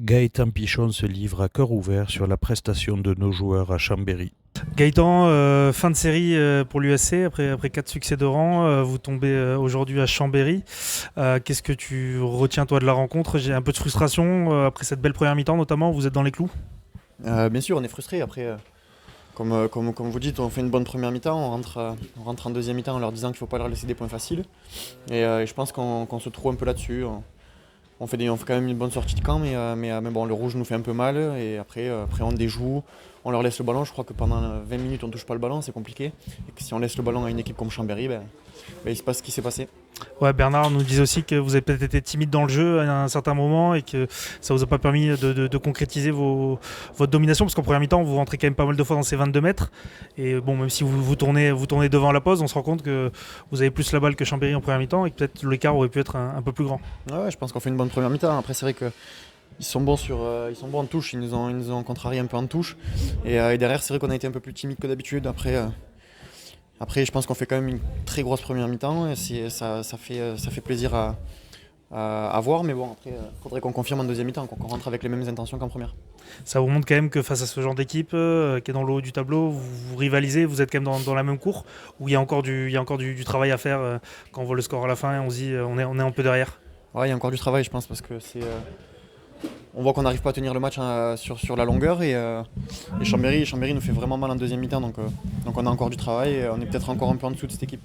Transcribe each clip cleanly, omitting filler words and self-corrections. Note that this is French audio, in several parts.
Gaëtan Pichon se livre à cœur ouvert sur la prestation de nos joueurs à Chambéry. Gaëtan, fin de série pour l'USC, après 4 succès de rang, vous tombez aujourd'hui à Chambéry. Qu'est-ce que tu retiens toi de la rencontre? J'ai un peu de frustration après cette belle première mi-temps notamment, vous êtes dans les clous? Bien sûr, on est frustré. Après, comme vous dites, on fait une bonne première mi-temps, on rentre en deuxième mi-temps en leur disant qu'il ne faut pas leur laisser des points faciles. Et je pense qu'on se trouve un peu là-dessus. On fait quand même une bonne sortie de camp, mais bon, le rouge nous fait un peu mal. Et après on déjoue, on leur laisse le ballon. Je crois que pendant 20 minutes, on ne touche pas le ballon, c'est compliqué. Et que si on laisse le ballon à une équipe comme Chambéry, il se passe ce qui s'est passé. Ouais, Bernard nous disait aussi que vous avez peut-être été timide dans le jeu à un certain moment et que ça vous a pas permis de concrétiser votre domination, parce qu'en première mi-temps vous rentrez quand même pas mal de fois dans ces 22 mètres et bon, même si vous tournez devant la pause, on se rend compte que vous avez plus la balle que Chambéry en première mi-temps et que peut-être l'écart aurait pu être un peu plus grand. Ouais, je pense qu'on fait une bonne première mi-temps. Après, c'est vrai que ils sont bons en touche, ils nous ont contrarié un peu en touche. Et derrière, c'est vrai qu'on a été un peu plus timide que d'habitude. Après, je pense qu'on fait quand même une très grosse première mi-temps. Et ça fait plaisir à voir. Mais bon, après, il faudrait qu'on confirme en deuxième mi-temps, qu'on rentre avec les mêmes intentions qu'en première. Ça vous montre quand même que face à ce genre d'équipe qui est dans le haut du tableau, vous rivalisez, vous êtes quand même dans la même cour, où il y a encore du travail à faire quand on voit le score à la fin et on se dit on est un peu derrière. Ouais, il y a encore du travail, je pense, parce que on voit qu'on n'arrive pas à tenir le match sur la longueur. Et Chambéry nous fait vraiment mal en deuxième mi-temps. Donc on a encore du travail et on est peut-être encore un peu en dessous de cette équipe.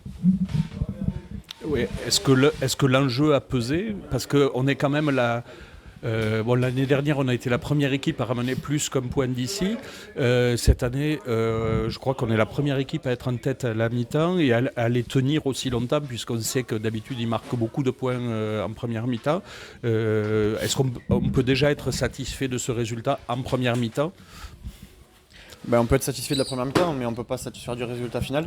Oui. Est-ce que l'enjeu a pesé? Parce qu'on est quand même là. L'année dernière, on a été la première équipe à ramener plus comme point d'ici. Cette année, je crois qu'on est la première équipe à être en tête à la mi-temps et à les tenir aussi longtemps, puisqu'on sait que d'habitude, ils marquent beaucoup de points en première mi-temps. Est-ce qu'on peut déjà être satisfait de ce résultat en première mi-temps? On peut être satisfait de la première mi-temps, mais on ne peut pas se satisfaire du résultat final.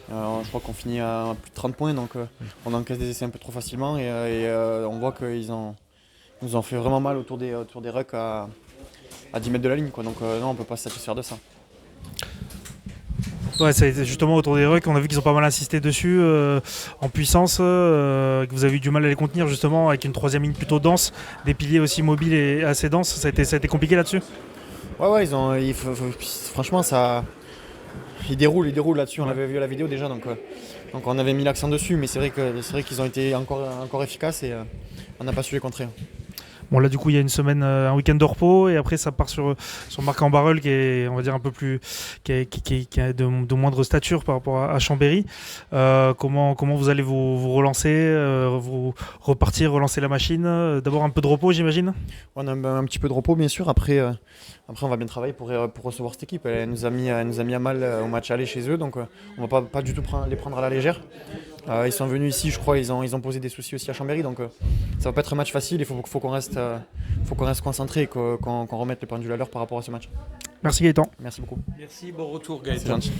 Je crois qu'on finit à plus de 30 points, donc on encaisse des essais un peu trop facilement. Et on voit qu'ils nous ont fait vraiment mal autour des rucks à 10 mètres de la ligne. Donc non, on ne peut pas se satisfaire de ça. Ouais, ça a été justement autour des rucks, on a vu qu'ils ont pas mal insisté dessus en puissance, que vous avez eu du mal à les contenir justement avec une troisième ligne plutôt dense, des piliers aussi mobiles et assez denses. Ça a été compliqué là-dessus? Ouais, franchement, ils déroulent là-dessus. On l'avait vu à la vidéo déjà, donc on avait mis l'accent dessus, mais c'est vrai qu'ils ont été encore efficaces et on n'a pas su les contrer. Bon, là du coup il y a une semaine, un week-end de repos et après ça part sur Marc-en-Barœul qui est, on va dire, un peu plus qui a de moindre stature par rapport à Chambéry. Comment vous allez vous relancer, vous relancer la machine? D'abord un peu de repos, j'imagine. On a un petit peu de repos, bien sûr. Après on va bien travailler pour recevoir cette équipe. Elle nous a mis à mal au match aller chez eux, donc on va pas du tout les prendre à la légère. Ils sont venus ici, je crois, ils ont posé des soucis aussi à Chambéry, donc ça va pas être un match facile. Il faut qu'on reste concentré et qu'on remette le pendule à l'heure par rapport à ce match. Merci Gaëtan. Merci beaucoup. Merci, bon retour C'est Gaëtan. gentil.